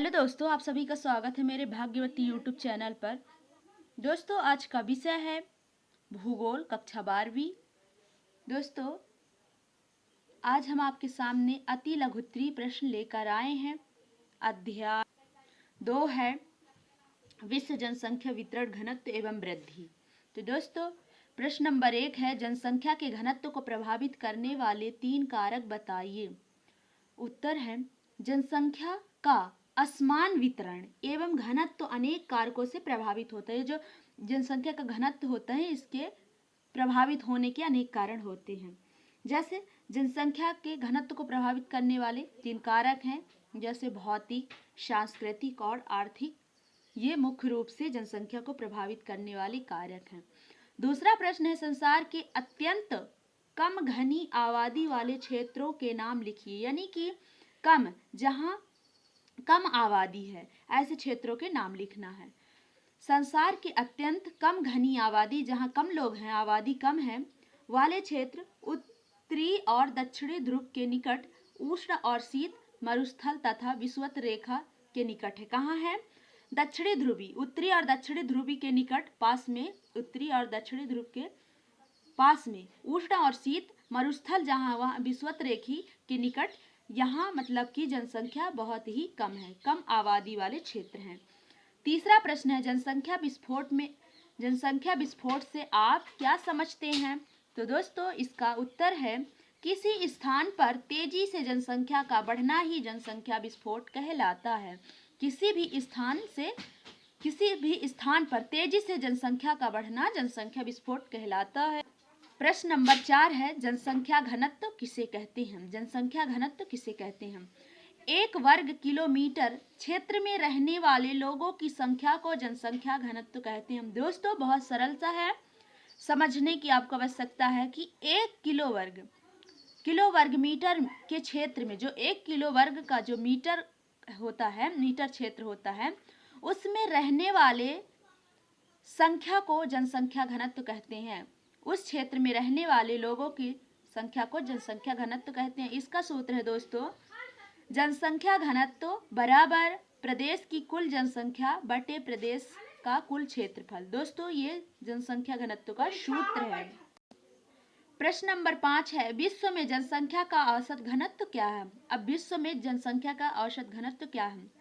Hello दोस्तों, आप सभी का स्वागत है मेरे भाग्यवती यूट्यूब चैनल पर। दोस्तों, आज का विषय है भूगोल कक्षा 12वीं। दोस्तों, आज हम आपके सामने अति लघुत्तरीय प्रश्न लेकर आए हैं। अध्याय 2 है विश्व जनसंख्या वितरण घनत्व एवं वृद्धि। तो दोस्तों, प्रश्न नंबर 1 है जनसंख्या के घनत्व को प्रभावित करने वाले 3 कारक बताइए। उत्तर है जनसंख्या का असमान वितरण एवं घनत्व अनेक कारकों से प्रभावित होता है। जो जनसंख्या का घनत्व होता है, इसके प्रभावित होने के अनेक कारण होते हैं। जैसे जनसंख्या के घनत्व को प्रभावित करने वाले 3 कारक हैं, जैसे भौतिक, सांस्कृतिक और आर्थिक। ये मुख्य रूप से जनसंख्या को प्रभावित करने वाले कारक हैं। दूसरा प्रश्न है संसार के अत्यंत कम घनी आबादी वाले क्षेत्रों के नाम लिखिए। यानी कि कम, जहां कम आबादी है, ऐसे क्षेत्रों के नाम लिखना है। संसार के अत्यंत कम घनी आबादी, जहां कम लोग हैं, आबादी कम है वाले क्षेत्र उत्तरी और दक्षिणी ध्रुव के निकट, उष्ण और शीत मरुस्थल तथा विषुवत रेखा के निकट है। कहाँ है? दक्षिणी ध्रुवी, उत्तरी और दक्षिणी ध्रुवी के निकट, पास में, उत्तरी और दक्षिणी ध्रुव के पास में, उष्ण और शीत मरुस्थल जहाँ वहाँ विषुवत रेखी के निकट, यहाँ मतलब कि जनसंख्या बहुत ही कम है, कम आबादी वाले क्षेत्र हैं। तीसरा प्रश्न है जनसंख्या विस्फोट से आप क्या समझते हैं? तो दोस्तों, इसका उत्तर है किसी स्थान पर तेजी से जनसंख्या का बढ़ना ही जनसंख्या विस्फोट कहलाता है। किसी भी स्थान पर तेजी से जनसंख्या का बढ़ना जनसंख्या विस्फोट कहलाता है। प्रश्न नंबर 4 है जनसंख्या घनत्व किसे कहते हैं? जनसंख्या घनत्व किसे कहते हैं? 1 वर्ग किलोमीटर क्षेत्र में रहने वाले लोगों की संख्या को जनसंख्या घनत्व कहते हैं। दोस्तों, बहुत सरल सा है, समझने की आपको आवश्यकता है कि 1 किलो वर्ग मीटर के क्षेत्र में, जो 1 किलो वर्ग का जो मीटर होता है, मीटर क्षेत्र होता है, उसमें रहने वाले संख्या को जनसंख्या घनत्व कहते हैं। उस क्षेत्र में रहने वाले लोगों की संख्या को जनसंख्या घनत्व कहते हैं। इसका सूत्र है दोस्तों, जनसंख्या घनत्व बराबर प्रदेश की कुल जनसंख्या बटे प्रदेश का कुल क्षेत्रफल। दोस्तों, ये जनसंख्या घनत्व का सूत्र है। प्रश्न नंबर 5 है विश्व में जनसंख्या का औसत घनत्व क्या है? अब विश्व में जनसंख्या का औसत घनत्व क्या है?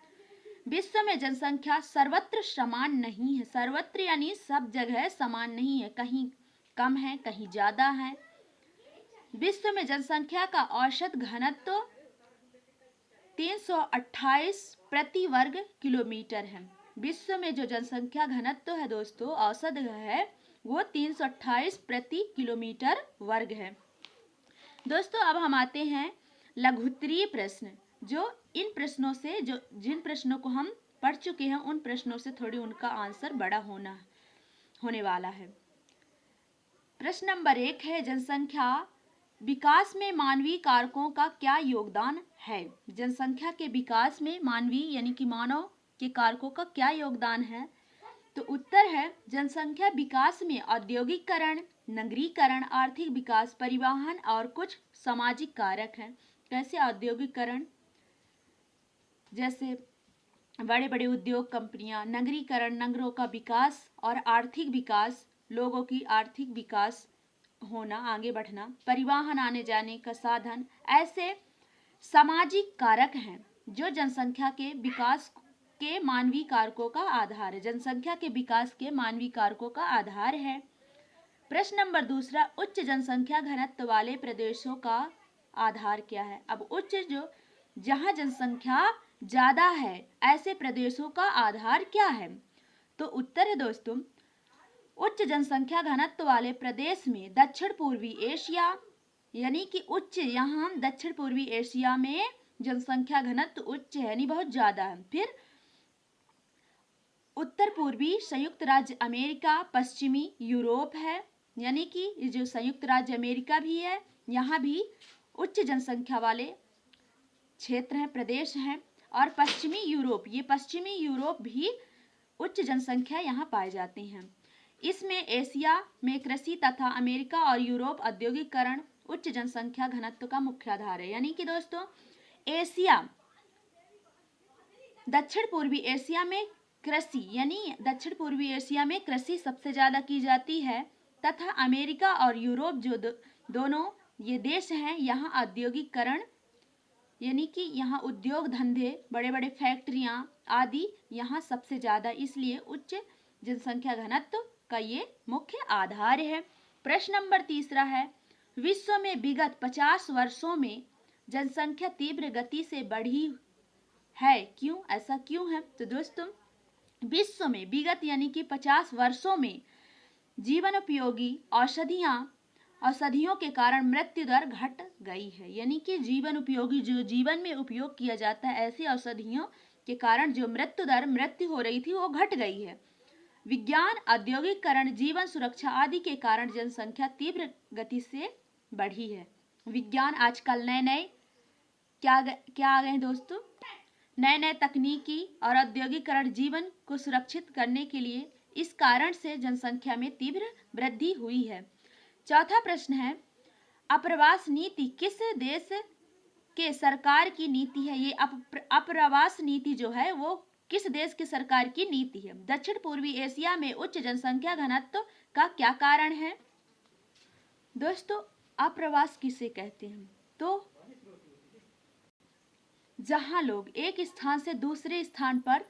विश्व में जनसंख्या सर्वत्र समान नहीं है। सर्वत्र यानी सब जगह समान नहीं है, कहीं कम है, कहीं ज्यादा है। विश्व में जनसंख्या का औसत घनत्व 328 प्रति वर्ग किलोमीटर है। विश्व में जो जनसंख्या घनत्व है दोस्तों, औसत है, वो 328 प्रति किलोमीटर वर्ग है। दोस्तों, अब हम आते हैं लघुत्तरीय प्रश्न। जिन प्रश्नों को हम पढ़ चुके हैं, उन प्रश्नों से थोड़ी उनका आंसर बड़ा होने वाला है। प्रश्न नंबर 1 है जनसंख्या विकास में मानवीय कारकों का क्या योगदान है? जनसंख्या के विकास में मानवीय यानी कि मानव के कारकों का क्या योगदान है? तो उत्तर है जनसंख्या विकास में औद्योगिकरण, नगरीकरण, आर्थिक विकास, परिवहन और कुछ सामाजिक कारक हैं। कैसे? औद्योगिकरण, जैसे बड़े बड़े उद्योग, कंपनियां, नगरीकरण, नगरों का विकास, और आर्थिक विकास, लोगों की आर्थिक विकास होना, आगे बढ़ना, परिवहन, आने जाने का साधन, ऐसे सामाजिक कारक हैं जो जनसंख्या के विकास के मानवीय कारकों का आधार है। जनसंख्या के विकास के मानवीय कारकों का आधार है। प्रश्न नंबर 2, उच्च जनसंख्या घनत्व वाले प्रदेशों का आधार क्या है? अब जहां जनसंख्या ज्यादा है, ऐसे प्रदेशों का आधार क्या है? तो उत्तर है दोस्तों, उच्च जनसंख्या घनत्व वाले प्रदेश में दक्षिण पूर्वी एशिया, यानी कि उच्च, यहाँ दक्षिण पूर्वी एशिया में जनसंख्या घनत्व उच्च है, यानी बहुत ज्यादा है। फिर उत्तर पूर्वी संयुक्त राज्य अमेरिका, पश्चिमी यूरोप है, यानी कि जो संयुक्त राज्य अमेरिका भी है, यहाँ भी उच्च जनसंख्या वाले क्षेत्र हैं, प्रदेश हैं। और पश्चिमी यूरोप भी उच्च जनसंख्या यहाँ पाए जाते हैं। इसमें एशिया में कृषि तथा अमेरिका और यूरोप औद्योगिकरण उच्च जनसंख्या घनत्व का मुख्य आधार है। यानी कि दोस्तों, एशिया दक्षिण पूर्वी एशिया में कृषि यानी दक्षिण पूर्वी एशिया में कृषि सबसे ज़्यादा की जाती है तथा अमेरिका और यूरोप जो दोनों ये देश हैं, यहाँ औद्योगिकरण यानी कि यहाँ उद्योग धंधे, बड़े बड़े फैक्ट्रियाँ आदि यहाँ सबसे ज़्यादा, इसलिए उच्च जनसंख्या घनत्व का ये मुख्य आधार है। प्रश्न नंबर 3 है, विश्व में विगत 50 वर्षों में जनसंख्या तीव्र गति से बढ़ी है, क्यों? ऐसा क्यों है? तो दोस्तों, विश्व में विगत यानी कि 50 वर्षों में जीवन उपयोगी औषधियों के कारण मृत्यु दर घट गई है। यानी कि जीवन उपयोगी, जो जीवन में उपयोग किया जाता है, ऐसी औषधियों के कारण जो मृत्यु हो रही थी वो घट गई है। विज्ञान, औद्योगिकरण, जीवन सुरक्षा आदि के कारण जनसंख्या तीव्र गति से बढ़ी है। विज्ञान, आजकल नए नए क्या आ गए हैं दोस्तों? नए नए तकनीकी और औद्योगिकरण जीवन को सुरक्षित करने के लिए, इस कारण से जनसंख्या में तीव्र वृद्धि हुई है। चौथा प्रश्न है, अप्रवास नीति किस देश के सरकार की नीति है? ये अप्रवास नीति जो है वो किस देश की सरकार की नीति है? दक्षिण पूर्वी एशिया में उच्च जनसंख्या घनत्व का क्या कारण है? दोस्तों, अप्रवास किसे कहते हैं? तो जहां लोग एक स्थान से दूसरे स्थान पर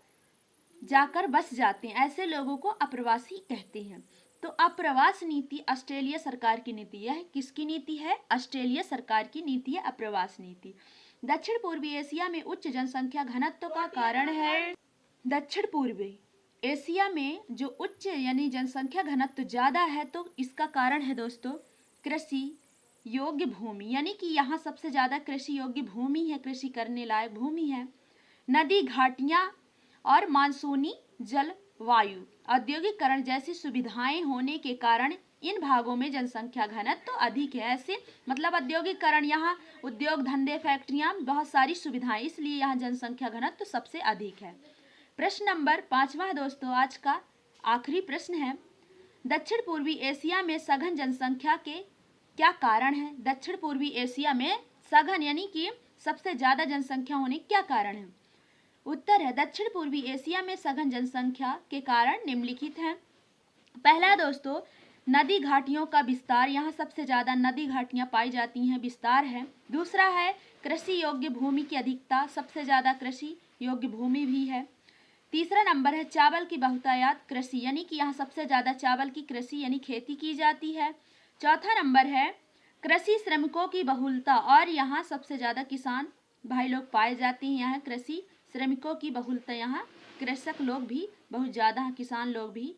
जाकर बस जाते हैं, ऐसे लोगों को अप्रवासी कहते हैं। तो अप्रवास नीति ऑस्ट्रेलिया सरकार की नीति है। किसकी नीति है? ऑस्ट्रेलिया सरकार की नीति है अप्रवास नीति। दक्षिण पूर्वी एशिया में उच्च जनसंख्या घनत्व का कारण है, दक्षिण पूर्वी एशिया में जो उच्च यानी जनसंख्या घनत्व ज्यादा है, तो इसका कारण है दोस्तों कृषि योग्य भूमि, यानी कि यहाँ सबसे ज्यादा कृषि योग्य भूमि है, कृषि करने लायक भूमि है। नदी, घाटियां और मानसूनी जलवायु, औद्योगिकरण जैसी सुविधाएं होने के कारण इन भागों में जनसंख्या घनत्व तो अधिक है। ऐसे मतलब औद्योगिकरण, यहाँ उद्योग धंधे, फैक्ट्रियां, बहुत सारी सुविधाएं, इसलिए यहाँ जनसंख्या घनत्व तो सबसे अधिक है। प्रश्न नंबर 5 दोस्तों, आज का आखिरी प्रश्न है, दक्षिण पूर्वी एशिया में सघन जनसंख्या के क्या कारण है? दक्षिण पूर्वी एशिया में सघन यानी कि सबसे ज्यादा जनसंख्या होने क्या कारण है? उत्तर है, दक्षिण पूर्वी एशिया में सघन जनसंख्या के कारण निम्नलिखित हैं। पहला दोस्तों, नदी घाटियों का विस्तार, यहाँ सबसे ज्यादा नदी घाटियां पाई जाती हैं, विस्तार है। दूसरा है कृषि योग्य भूमि की अधिकता, सबसे ज्यादा कृषि योग्य भूमि भी है। तीसरा नंबर है चावल की बहुतायत कृषि, यानी कि यहाँ सबसे ज्यादा चावल की कृषि यानी खेती की जाती है। चौथा नंबर है कृषि श्रमिकों की बहुलता, और यहाँ सबसे ज्यादा किसान भाई लोग पाए जाते हैं। यहाँ कृषि श्रमिकों की बहुलता, यहाँ कृषक लोग भी बहुत ज्यादा हैं, किसान लोग भी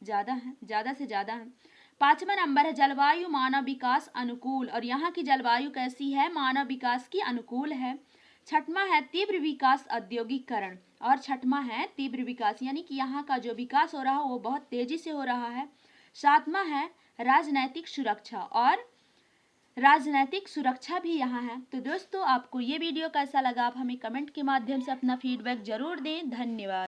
ज्यादा हैं, ज्यादा से ज्यादा हैं। 5वां नंबर है जलवायु मानव विकास अनुकूल, और यहाँ की जलवायु कैसी है? मानव विकास की अनुकूल है। 6वां है तीव्र विकास औद्योगिकरण, और 6वां है तीव्र विकास यानी कि यहाँ का जो विकास हो रहा है वो बहुत तेजी से हो रहा है। 7वां है राजनैतिक सुरक्षा, और राजनैतिक सुरक्षा भी यहाँ है। तो दोस्तों, आपको ये वीडियो कैसा लगा? आप हमें कमेंट के माध्यम से अपना फीडबैक जरूर दें। धन्यवाद।